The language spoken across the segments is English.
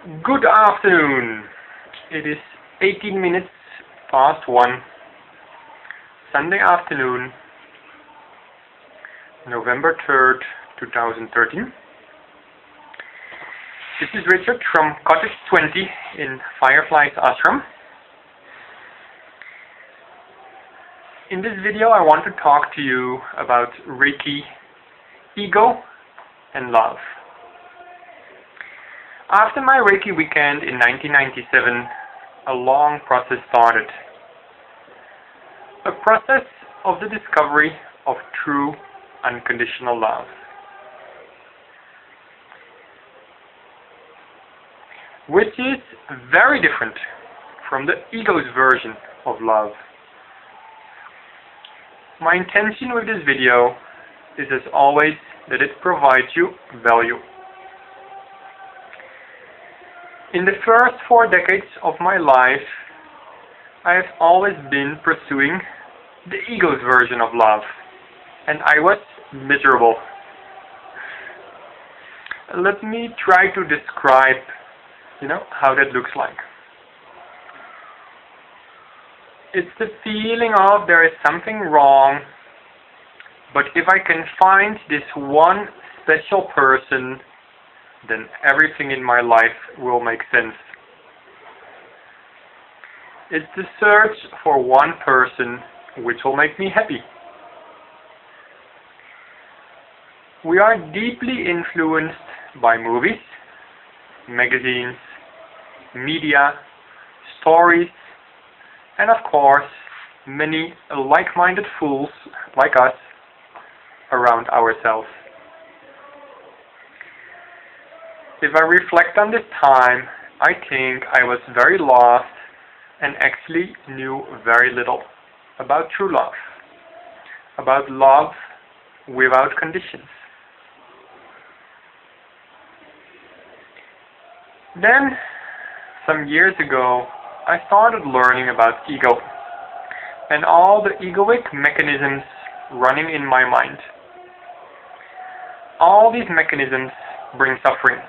Good afternoon. It is 18 minutes past 1, Sunday afternoon, November 3rd, 2013. This is Richard from Cottage 20 in Fireflies Ashram. In this video I want to talk to you about Reiki, ego, and love. After my Reiki weekend in 1997, a long process started. A process of the discovery of true unconditional love. Which is very different from the ego's version of love. My intention with this video is, as always, that it provides you value. In the first 4 decades of my life, I have always been pursuing the ego's version of love, and I was miserable. Let me try to describe, how that looks like. It's the feeling of there is something wrong, but if I can find this one special person, then everything in my life will make sense. It's the search for one person which will make me happy. We are deeply influenced by movies, magazines, media, stories, and of course, many like-minded fools like us around ourselves. If I reflect on this time, I think I was very lost and actually knew very little about true love, about love without conditions. Then, some years ago, I started learning about ego and all the egoic mechanisms running in my mind. All these mechanisms bring suffering.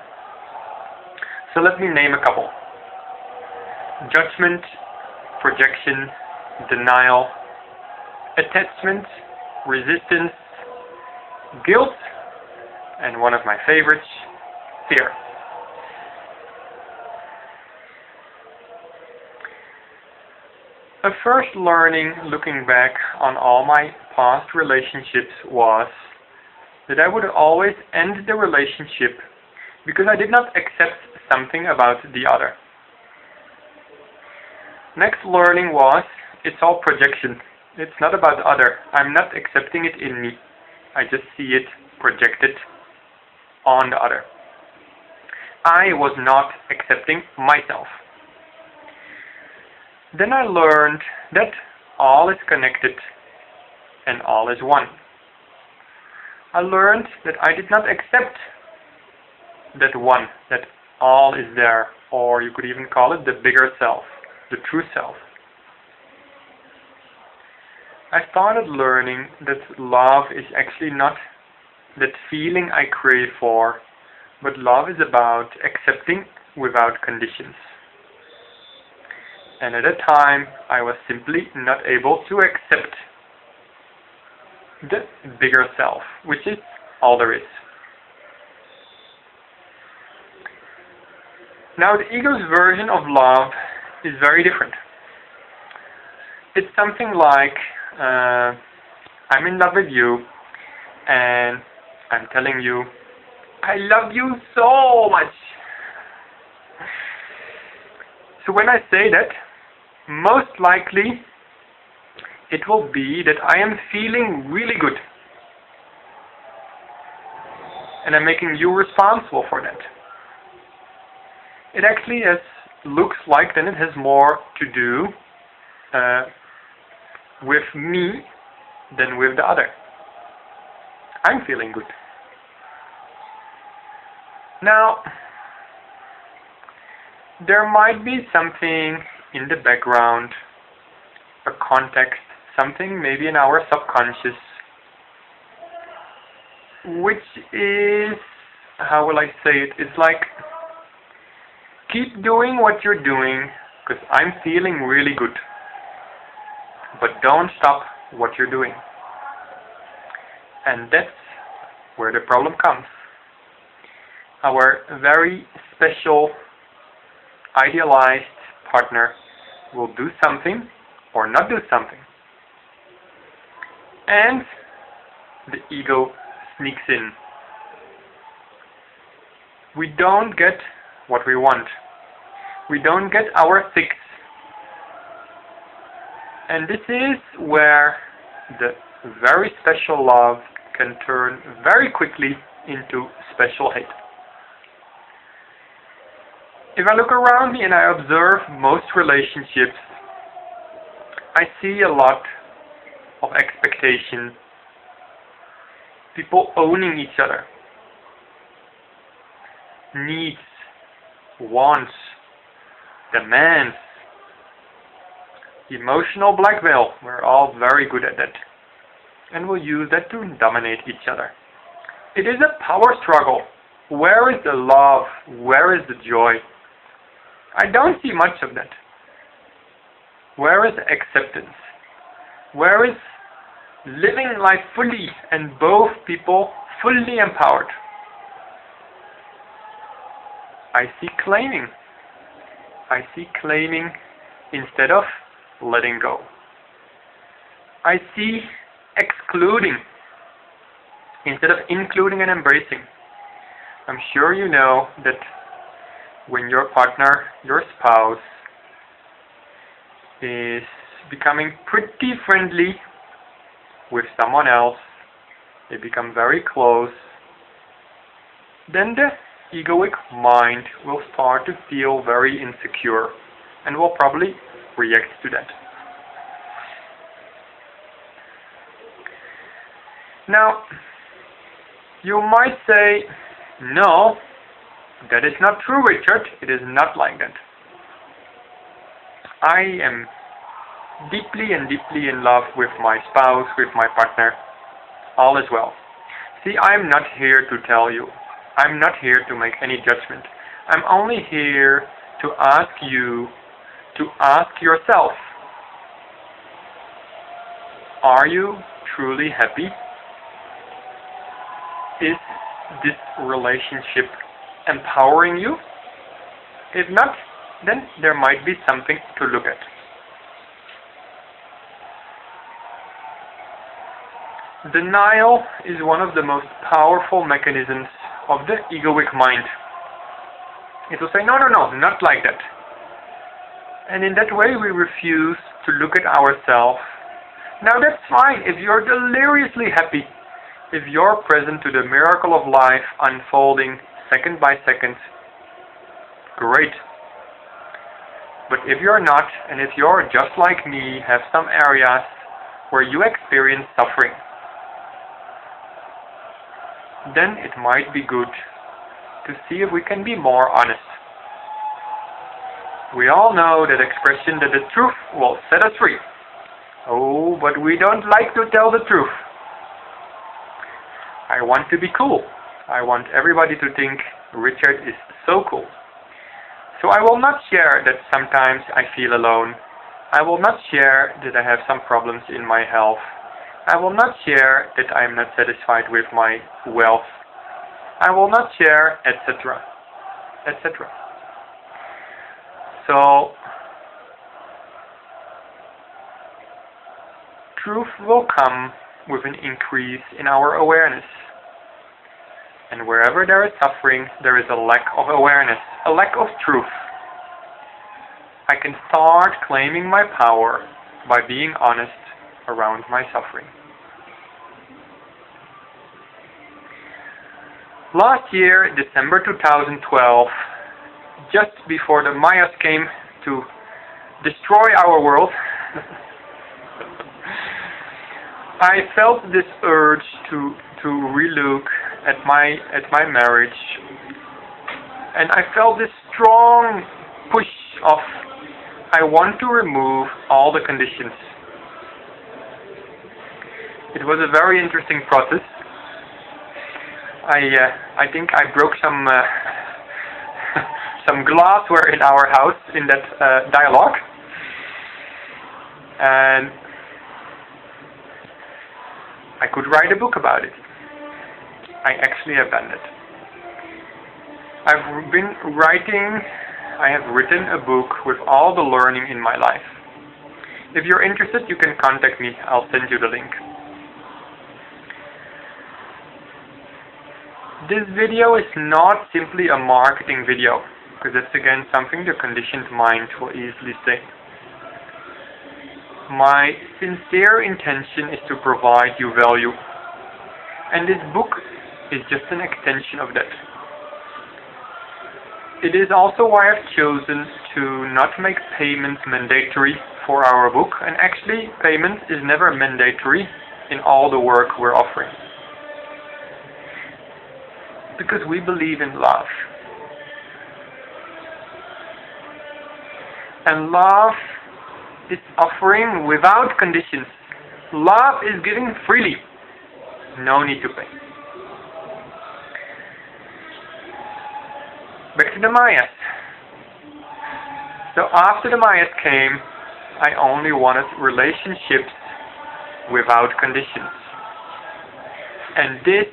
So let me name a couple. Judgment, projection, denial, attachment, resistance, guilt, and one of my favorites, fear. A first learning looking back on all my past relationships was that I would always end the relationship because I did not accept something about the other. Next learning was, it's all projection. It's not about the other. I'm not accepting it in me. I just see it projected on the other. I was not accepting myself. Then I learned that all is connected and all is one. I learned that I did not accept that one, that all is there, or you could even call it the bigger self, the true self. I started learning that love is actually not that feeling I crave for, but love is about accepting without conditions. And at that time, I was simply not able to accept the bigger self, which is all there is. Now, the ego's version of love is very different. It's something like, I'm in love with you, and I'm telling you, I love you so much. So when I say that, most likely it will be that I am feeling really good. And I'm making you responsible for that. It actually looks like then it has more to do with me than with the other. I'm feeling good. Now, there might be something in the background, a context, something maybe in our subconscious, which is, how will I say it, it's like keep doing what you're doing because I'm feeling really good. But don't stop what you're doing. And that's where the problem comes. Our very special, idealized partner will do something or not do something. And the ego sneaks in. We don't get what we want. We don't get our fix. And this is where the very special love can turn very quickly into special hate. If I look around me and I observe most relationships, I see a lot of expectation, people owning each other, needs, wants, demands, emotional blackmail. We're all very good at that. And we'll use that to dominate each other. It is a power struggle. Where is the love? Where is the joy? I don't see much of that. Where is acceptance? Where is living life fully and both people fully empowered? I see claiming. I see claiming instead of letting go. I see excluding instead of including and embracing. I'm sure you know that when your partner, your spouse, is becoming pretty friendly with someone else, they become very close, then the egoic mind will start to feel very insecure and will probably react to that. Now, you might say, no, that is not true, Richard. It is not like that. I am deeply and deeply in love with my spouse, with my partner. All is well. See, I'm not here to tell you. I'm not here to make any judgment. I'm only here to ask you to ask yourself, are you truly happy? Is this relationship empowering you? If not, then there might be something to look at. Denial is one of the most powerful mechanisms of the egoic mind. It will say, no, not like that. And in that way we refuse to look at ourselves. Now that's fine if you're deliriously happy, if you're present to the miracle of life unfolding second by second, great. But if you're not, and if you're just like me, have some areas where you experience suffering, then it might be good to see if we can be more honest. We all know that expression that the truth will set us free. Oh, but we don't like to tell the truth. I want to be cool. I want everybody to think Richard is so cool. So I will not share that sometimes I feel alone. I will not share that I have some problems in my health. I will not share that I am not satisfied with my wealth. I will not share, etc., etc. So, truth will come with an increase in our awareness. And wherever there is suffering, there is a lack of awareness, a lack of truth. I can start claiming my power by being honest around my suffering. Last year, December 2012, just before the Mayas came to destroy our world, I felt this urge to relook at my marriage, and I felt this strong push of I want to remove all the conditions. It was a very interesting process. I think I broke some some glassware in our house in that dialogue. And I could write a book about it. I actually have done it. I have written a book with all the learning in my life. If you're interested, you can contact me. I'll send you the link. This video is not simply a marketing video, because that's again something the conditioned mind will easily say. My sincere intention is to provide you value, and this book is just an extension of that. It is also why I've chosen to not make payments mandatory for our book, and actually payment is never mandatory in all the work we're offering. Because we believe in love. And love is offering without conditions. Love is giving freely. No need to pay. Back to the Mayas. So after the Mayas came, I only wanted relationships without conditions. And this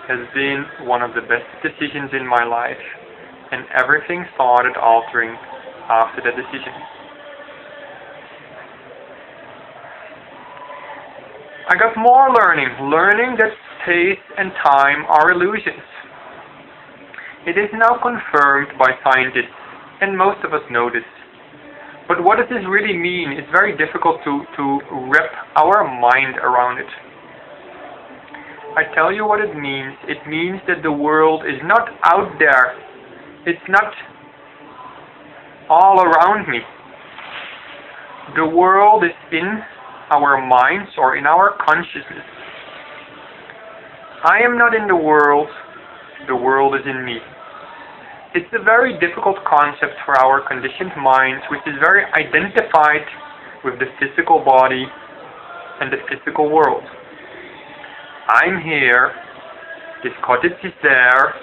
has been one of the best decisions in my life, and everything started altering after that decision. I got more learning that space and time are illusions. It is now confirmed by scientists, and most of us know this. But what does this really mean? It's very difficult to wrap our mind around it. I tell you what it means. It means that the world is not out there. It's not all around me. The world is in our minds or in our consciousness. I am not in the world is in me. It's a very difficult concept for our conditioned minds, which is very identified with the physical body and the physical world. I'm here, this cottage is there,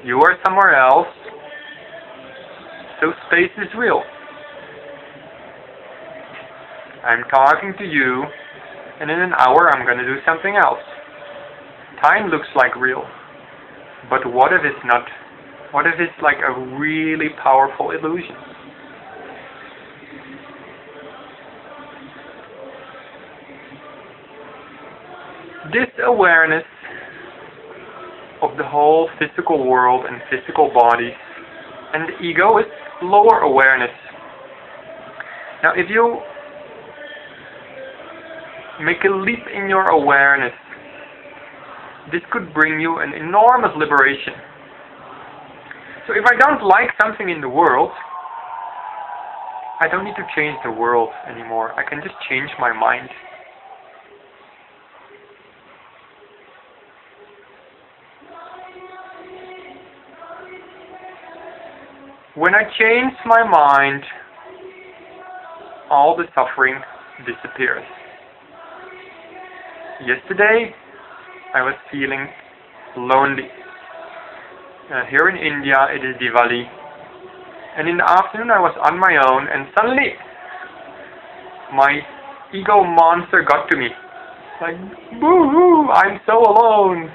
you are somewhere else, so space is real. I'm talking to you, and in an hour I'm going to do something else. Time looks like real, but what if it's not? What if it's like a really powerful illusion? This awareness of the whole physical world and physical bodies and the ego is lower awareness. Now if you make a leap in your awareness, this could bring you an enormous liberation. So if I don't like something in the world, I don't need to change the world anymore. I can just change my mind. When I change my mind, all the suffering disappears. Yesterday, I was feeling lonely. Here in India, it is Diwali. And in the afternoon, I was on my own, and suddenly, my ego monster got to me. Like, boo-hoo, I'm so alone.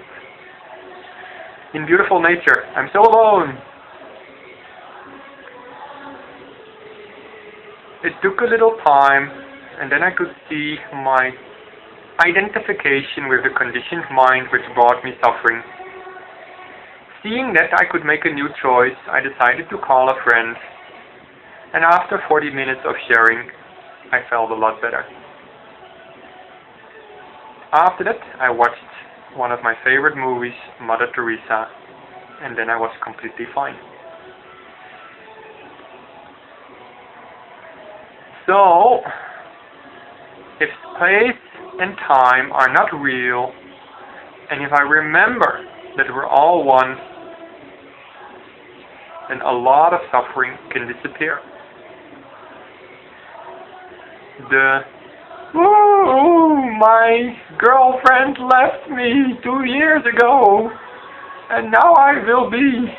In beautiful nature, I'm so alone. It took a little time, and then I could see my identification with the conditioned mind which brought me suffering. Seeing that I could make a new choice, I decided to call a friend, and after 40 minutes of sharing, I felt a lot better. After that, I watched one of my favorite movies, Mother Teresa, and then I was completely fine. So, if space and time are not real, and if I remember that we're all one, then a lot of suffering can disappear. My girlfriend left me 2 years ago, and now I will be